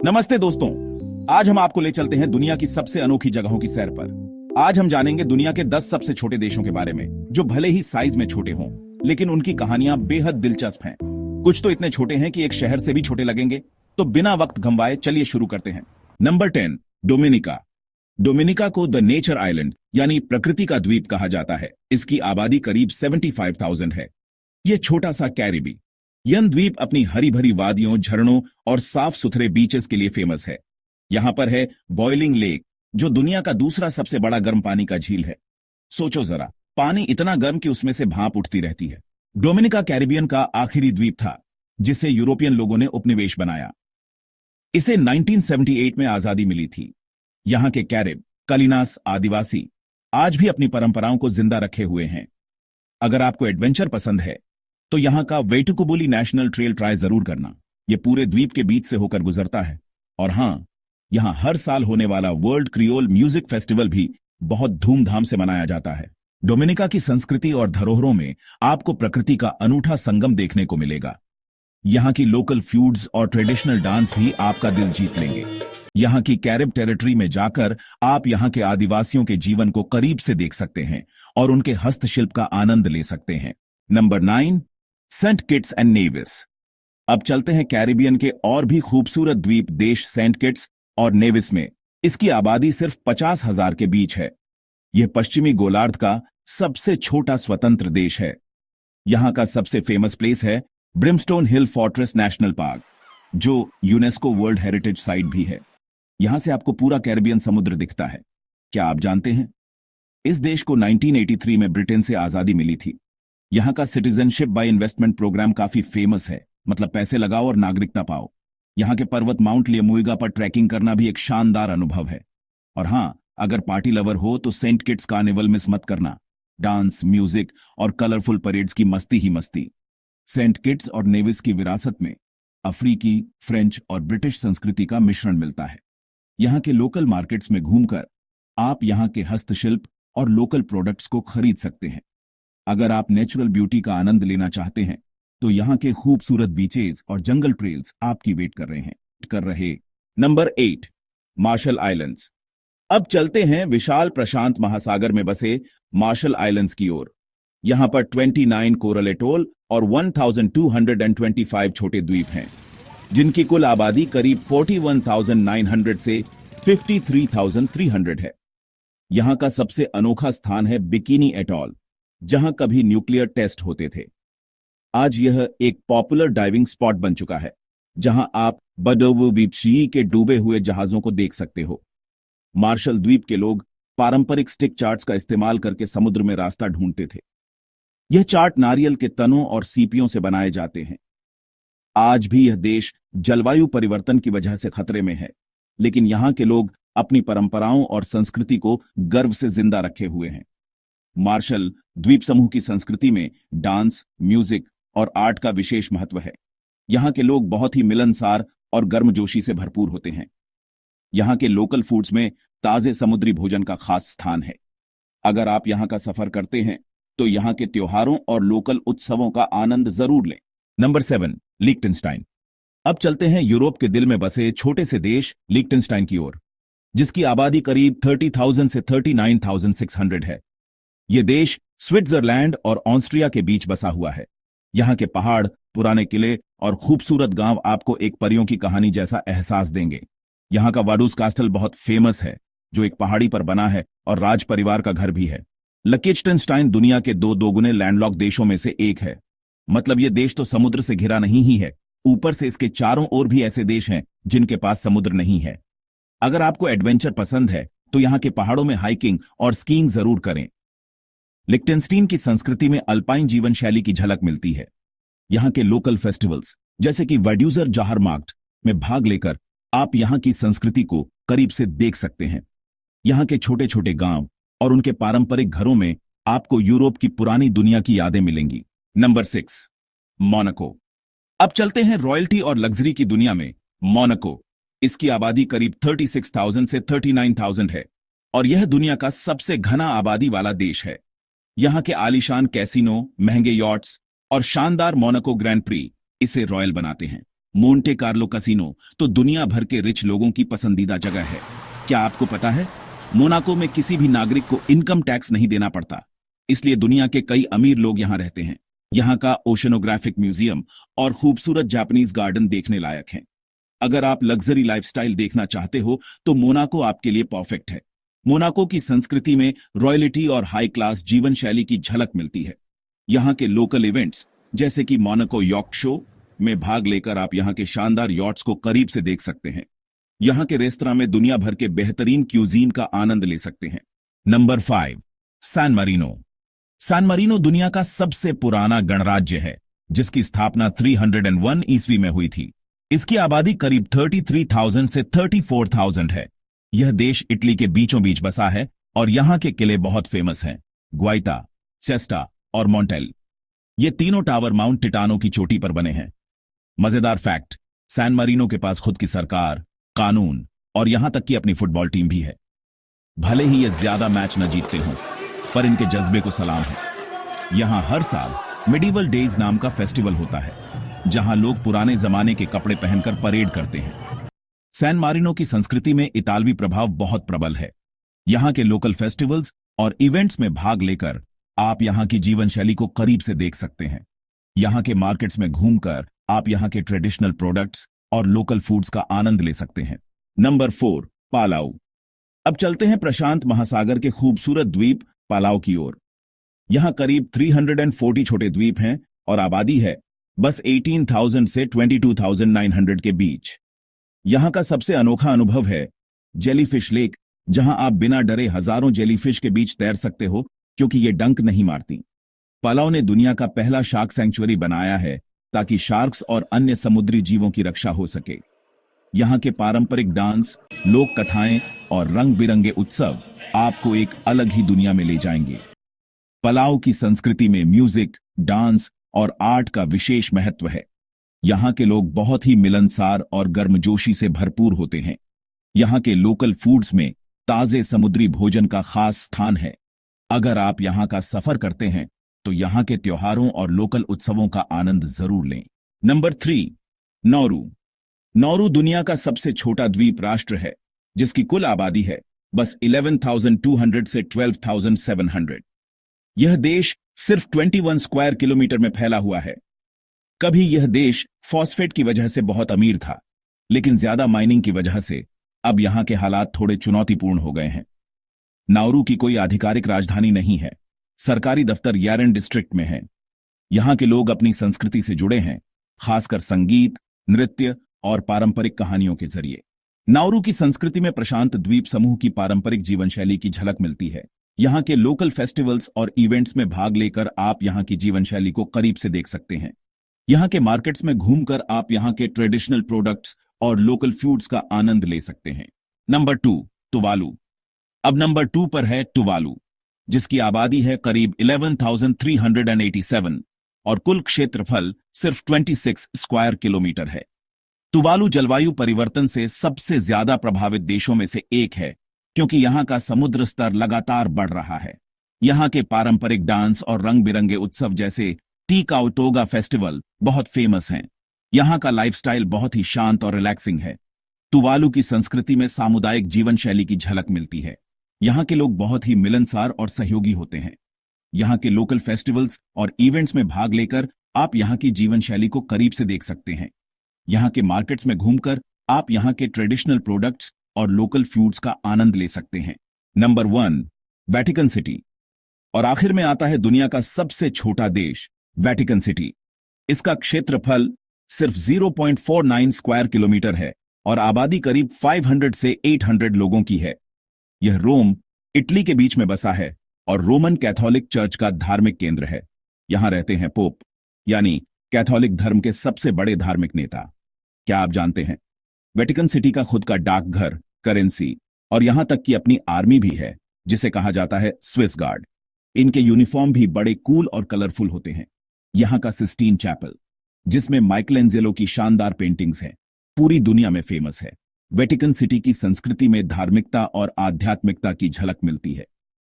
नमस्ते दोस्तों। आज हम आपको ले चलते हैं दुनिया की सबसे अनोखी जगहों की सैर पर। आज हम जानेंगे दुनिया के 10 सबसे छोटे देशों के बारे में, जो भले ही साइज में छोटे हों, लेकिन उनकी कहानियां बेहद दिलचस्प हैं। कुछ तो इतने छोटे हैं कि एक शहर से भी छोटे लगेंगे। तो बिना वक्त गंवाए चलिए शुरू करते हैं। Number 10, Dominica. डोमिनिका को द नेचर आइलैंड यानी प्रकृति का द्वीप कहा जाता है। इसकी आबादी करीब 75,000 है। यह छोटा सा कैरिबियन द्वीप अपनी हरी भरी वादियों, झरनों और साफ सुथरे बीचेस के लिए फेमस है। यहां पर है बॉइलिंग लेक, जो दुनिया का दूसरा सबसे बड़ा गर्म पानी का झील है। सोचो जरा, पानी इतना गर्म कि उसमें से भाप उठती रहती है। डोमिनिका कैरिबियन का आखिरी द्वीप था जिसे यूरोपियन लोगों ने उपनिवेश बनाया। इसे 1978 में आजादी मिली थी। यहां के कैरिब कलिनास आदिवासी आज भी अपनी परंपराओं को जिंदा रखे हुए हैं। अगर आपको एडवेंचर पसंद है तो यहां का वेटुकुबुली नेशनल ट्रेल ट्राई जरूर करना। यह पूरे द्वीप के बीच से होकर गुजरता है। और हां, यहां हर साल होने वाला वर्ल्ड क्रियोल म्यूजिक फेस्टिवल भी बहुत धूमधाम से मनाया जाता है। डोमिनिका की संस्कृति और धरोहरों में आपको प्रकृति का अनूठा संगम देखने को मिलेगा। यहां की लोकल फूड्स और ट्रेडिशनल डांस भी आपका दिल जीत लेंगे। यहां की कैरिब टेरिटरी में जाकर आप यहां के आदिवासियों के जीवन को करीब से देख सकते हैं और उनके हस्तशिल्प का आनंद ले सकते हैं। Number 9, Saint Kitts and Nevis. अब चलते हैं कैरिबियन के और भी खूबसूरत द्वीप देश सेंट किट्स और नेविस में। इसकी आबादी सिर्फ 50,000 के बीच है। यह पश्चिमी गोलार्ध का सबसे छोटा स्वतंत्र देश है। यहां का सबसे फेमस प्लेस है Brimstone Hill fortress national park, जो यूनेस्को वर्ल्ड हेरिटेज साइट भी है। यहां से आपको पूरा कैरिबियन समुद्र दिखता है। क्या आप जानते हैं, इस देश को 1983 में ब्रिटेन से आजादी मिली थी। यहां का सिटीजनशिप बाय इन्वेस्टमेंट प्रोग्राम काफी फेमस है, मतलब पैसे लगाओ और नागरिकता पाओ। यहां के पर्वत माउंट लियमुइगा पर ट्रैकिंग करना भी एक शानदार अनुभव है। और हां, अगर पार्टी लवर हो तो सेंट किट्स कार्निवल मिस मत करना। डांस, म्यूजिक और कलरफुल परेड्स की मस्ती ही मस्ती। सेंट किट्स और नेविस की विरासत में अफ्रीकी, फ्रेंच और ब्रिटिश संस्कृति का मिश्रण मिलता है। यहां के लोकल मार्केट्स में घूमकर आप यहां के हस्तशिल्प और लोकल प्रोडक्ट्स को खरीद सकते हैं। अगर आप नेचुरल ब्यूटी का आनंद लेना चाहते हैं तो यहां के खूबसूरत बीचेस और जंगल ट्रेल्स आपकी वेट कर रहे। Number 8, Marshall Islands. अब चलते हैं विशाल प्रशांत महासागर में बसे मार्शल आइलैंड्स की ओर। यहां पर 29 कोरल एटोल और 1225 छोटे द्वीप हैं, जिनकी कुल आबादी करीब 41,900 से 53,300 है। यहां का सबसे अनोखा स्थान है बिकिनी एटॉल, जहां कभी न्यूक्लियर टेस्ट होते थे। आज यह एक पॉपुलर डाइविंग स्पॉट बन चुका है, जहां आप बडोवुविपशी के डूबे हुए जहाजों को देख सकते हो। मार्शल द्वीप के लोग पारंपरिक स्टिक चार्ट्स का इस्तेमाल करके समुद्र में रास्ता ढूंढते थे। यह चार्ट नारियल के तनों और सीपियों से बनाए जाते हैं। आज भी यह देश जलवायु परिवर्तन की वजह से खतरे में है, लेकिन यहां के लोग अपनी परंपराओं और संस्कृति को गर्व से जिंदा रखे हुए हैं। मार्शल द्वीप समूह की संस्कृति में डांस, म्यूजिक और आर्ट का विशेष महत्व है। यहां के लोग बहुत ही मिलनसार और गर्मजोशी से भरपूर होते हैं। यहां के लोकल फूड्स में ताजे समुद्री भोजन का खास स्थान है। अगर आप यहां का सफर करते हैं तो यहां के त्योहारों और लोकल उत्सवों का आनंद जरूर लें। नंबर 7, लिechtenstein। अब चलते हैं यूरोप के दिल में बसे छोटे से देश लिechtenstein की ओर, जिसकी आबादी करीब 30,000 से 39,600 है। यह देश स्विट्जरलैंड और ऑस्ट्रिया के बीच बसा हुआ है। यहां के पहाड़, पुराने किले और खूबसूरत गांव आपको एक परियों की कहानी जैसा एहसास देंगे। यहां का वाडूस कास्टल बहुत फेमस है, जो एक पहाड़ी पर बना है और राज परिवार का घर भी है। लिechtenstein दुनिया के दो दोगुने लैंडलॉक देशों में से एक है। मतलब यह देश तो समुद्र से घिरा नहीं ही है, ऊपर से इसके चारों ओर भी ऐसे देश हैं जिनके पास समुद्र नहीं है। अगर आपको एडवेंचर पसंद है तो यहां के पहाड़ों में हाइकिंग और स्कीइंग जरूर करें। लिechtenstein की संस्कृति में अल्पाइन जीवन शैली की झलक मिलती है। यहां के लोकल फेस्टिवल्स जैसे कि वाड्यूजर जाहरमार्क्ट में भाग लेकर आप यहां की संस्कृति को करीब से देख सकते हैं। यहां के छोटे छोटे गांव और उनके पारंपरिक घरों में आपको यूरोप की पुरानी दुनिया की यादें मिलेंगी। Number 6, Monaco. अब चलते हैं रॉयल्टी और लग्जरी की दुनिया में। मोनाको, इसकी आबादी करीब 36,000 से 39,000 है और यह दुनिया का सबसे घना आबादी वाला देश है। यहां के आलीशान कैसीनो, महंगे यॉट्स और शानदार मोनाको ग्रैंड प्री इसे रॉयल बनाते हैं। मोंटे कार्लो कैसीनो तो दुनिया भर के रिच लोगों की पसंदीदा जगह है। क्या आपको पता है, मोनाको में किसी भी नागरिक को इनकम टैक्स नहीं देना पड़ता, इसलिए दुनिया के कई अमीर लोग यहां रहते हैं। यहां का ओशनोग्राफिक म्यूजियम और खूबसूरत जापानीज गार्डन देखने लायक हैं। अगर आप लग्जरी लाइफस्टाइल देखना चाहते हो तो मोनाको आपके लिए परफेक्ट है। मोनाको की संस्कृति में रॉयल्टी और हाई क्लास जीवन शैली की झलक मिलती है। यहाँ के लोकल इवेंट्स जैसे कि मोनाको यॉट शो में भाग लेकर आप यहाँ के शानदार यॉट्स को करीब से देख सकते हैं। यहाँ के रेस्तरां में दुनिया भर के बेहतरीन क्यूजीन का आनंद ले सकते हैं। Number 5, San Marino. San Marino दुनिया का सबसे पुराना गणराज्य है, जिसकी स्थापना 301 ईस्वी में हुई थी। इसकी आबादी करीब 33,000 से 34,000 है। यह देश इटली के बीचों बीच बसा है और यहाँ के किले बहुत फेमस हैं, ग्वाइता, सेस्टा और मोंटेल। ये तीनों टावर माउंट टिटानो की चोटी पर बने हैं। मजेदार फैक्ट, सैन मारिनो के पास खुद की सरकार, कानून और यहां तक कि अपनी फुटबॉल टीम भी है। भले ही ये ज्यादा मैच न जीतते हों, पर इनके जज्बे को सलाम है। यहां हर साल मिडीवल डेज नाम का फेस्टिवल होता है, जहां लोग पुराने जमाने के कपड़े पहनकर परेड करते हैं। सैन मारिनो की संस्कृति में इतालवी प्रभाव बहुत प्रबल है। यहां के लोकल फेस्टिवल्स और इवेंट्स में भाग लेकर आप यहां की जीवन शैली को करीब से देख सकते हैं। यहां के मार्केट्स में घूमकर आप यहां के ट्रेडिशनल प्रोडक्ट्स और लोकल फूड्स का आनंद ले सकते हैं। नंबर 4, पालाऊ। अब चलते हैं प्रशांत महासागर के खूबसूरत द्वीप पालाऊ की ओर। यहां करीब 340 छोटे द्वीप हैं और आबादी है बस 18,000 से 22,900 के बीच। यहां का सबसे अनोखा अनुभव है जेलीफिश लेक, जहां आप बिना डरे हजारों जेलीफिश के बीच तैर सकते हो, क्योंकि ये डंक नहीं मारती। पालाऊ ने दुनिया का पहला शार्क सैंक्चुअरी बनाया है ताकि शार्क्स और अन्य समुद्री जीवों की रक्षा हो सके। यहाँ के पारंपरिक डांस, लोक कथाएं और रंग बिरंगे उत्सव आपको एक अलग ही दुनिया में ले जाएंगे। पालाऊ की संस्कृति में म्यूजिक, डांस और आर्ट का विशेष महत्व है। यहाँ के लोग बहुत ही मिलनसार और गर्मजोशी से भरपूर होते हैं। यहाँ के लोकल फूड्स में ताजे समुद्री भोजन का खास स्थान है। अगर आप यहाँ का सफर करते हैं तो यहाँ के त्योहारों और लोकल उत्सवों का आनंद जरूर लें। Number 3, Nauru. नौरू दुनिया का सबसे छोटा द्वीप राष्ट्र है, जिसकी कुल आबादी है बस 11,200 से 12,700। यह देश सिर्फ 21 स्क्वायर किलोमीटर में फैला हुआ है। कभी यह देश फॉस्फेट की वजह से बहुत अमीर था, लेकिन ज्यादा माइनिंग की वजह से अब यहाँ के हालात थोड़े चुनौतीपूर्ण हो गए हैं। नाउरू की कोई आधिकारिक राजधानी नहीं है। सरकारी दफ्तर यारेन डिस्ट्रिक्ट में है। यहाँ के लोग अपनी संस्कृति से जुड़े हैं, खासकर संगीत, नृत्य और पारंपरिक कहानियों के जरिए। नाउरू की संस्कृति में प्रशांत द्वीप समूह की पारंपरिक जीवन शैली की झलक मिलती है। यहाँ के लोकल फेस्टिवल्स और इवेंट्स में भाग लेकर आप यहाँ की जीवन शैली को करीब से देख सकते हैं। यहाँ के मार्केट्स में घूमकर आप यहाँ के ट्रेडिशनल प्रोडक्ट्स और लोकल फूड्स का आनंद ले सकते हैं। Number 2, Tuvalu. अब नंबर 2 पर है तुवालू, जिसकी आबादी है करीब 11,387 और कुल क्षेत्रफल सिर्फ 26 स्क्वायर किलोमीटर है। तुवालू जलवायु परिवर्तन से सबसे ज्यादा प्रभावित देशों में से एक है, क्योंकि यहाँ का समुद्र स्तर लगातार बढ़ रहा है। यहाँ के पारंपरिक डांस और रंग बिरंगे उत्सव जैसे टीकाउटोगा फेस्टिवल बहुत फेमस हैं। यहाँ का लाइफस्टाइल बहुत ही शांत और रिलैक्सिंग है। तुवालू की संस्कृति में सामुदायिक जीवन शैली की झलक मिलती है। यहाँ के लोग बहुत ही मिलनसार और सहयोगी होते हैं। यहाँ के लोकल फेस्टिवल्स और इवेंट्स में भाग लेकर आप यहाँ की जीवन शैली को करीब से देख सकते हैं। यहाँ के मार्केट्स में घूमकर आप यहाँ के ट्रेडिशनल प्रोडक्ट्स और लोकल फूड्स का आनंद ले सकते हैं। Number 1, Vatican city. और आखिर में आता है दुनिया का सबसे छोटा देश, वेटिकन सिटी। इसका क्षेत्रफल सिर्फ 0.49 स्क्वायर किलोमीटर है और आबादी करीब 500 से 800 लोगों की है। यह रोम, इटली के बीच में बसा है और रोमन कैथोलिक चर्च का धार्मिक केंद्र है। यहां रहते हैं पोप, यानी कैथोलिक धर्म के सबसे बड़े धार्मिक नेता। क्या आप जानते हैं, वेटिकन सिटी का खुद का डाकघर, करेंसी और यहां तक कि अपनी आर्मी भी है, जिसे कहा जाता है स्विस गार्ड। इनके यूनिफॉर्म भी बड़े कूल और कलरफुल होते हैं। यहां का सिस्टीन चैपल, जिसमें माइकलेंजेलो की शानदार पेंटिंग्स हैं, पूरी दुनिया में फेमस है। वेटिकन सिटी की संस्कृति में धार्मिकता और आध्यात्मिकता की झलक मिलती है।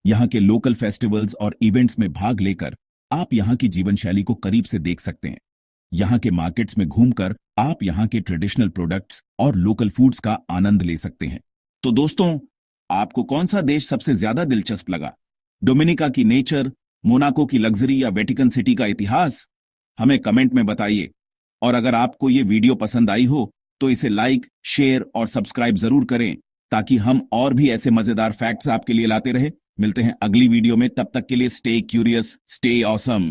यहाँ के लोकल फेस्टिवल्स और इवेंट्स में भाग लेकर आप यहाँ की जीवन शैली को करीब से देख सकते हैं। यहाँ के मार्केट्स में घूमकर आप यहाँ के ट्रेडिशनल प्रोडक्ट्स और लोकल फूड्स का आनंद ले सकते हैं। तो दोस्तों, आपको कौन सा देश सबसे ज्यादा दिलचस्प लगा? डोमिनिका की नेचर, मोनाको की लग्जरी या वेटिकन सिटी का इतिहास? हमें कमेंट में बताइए। और अगर आपको ये वीडियो पसंद आई हो तो इसे लाइक, शेयर और सब्सक्राइब जरूर करें, ताकि हम और भी ऐसे मजेदार फैक्ट्स आपके लिए लाते रहे। मिलते हैं अगली वीडियो में, तब तक के लिए स्टे क्यूरियस, स्टे ऑसम।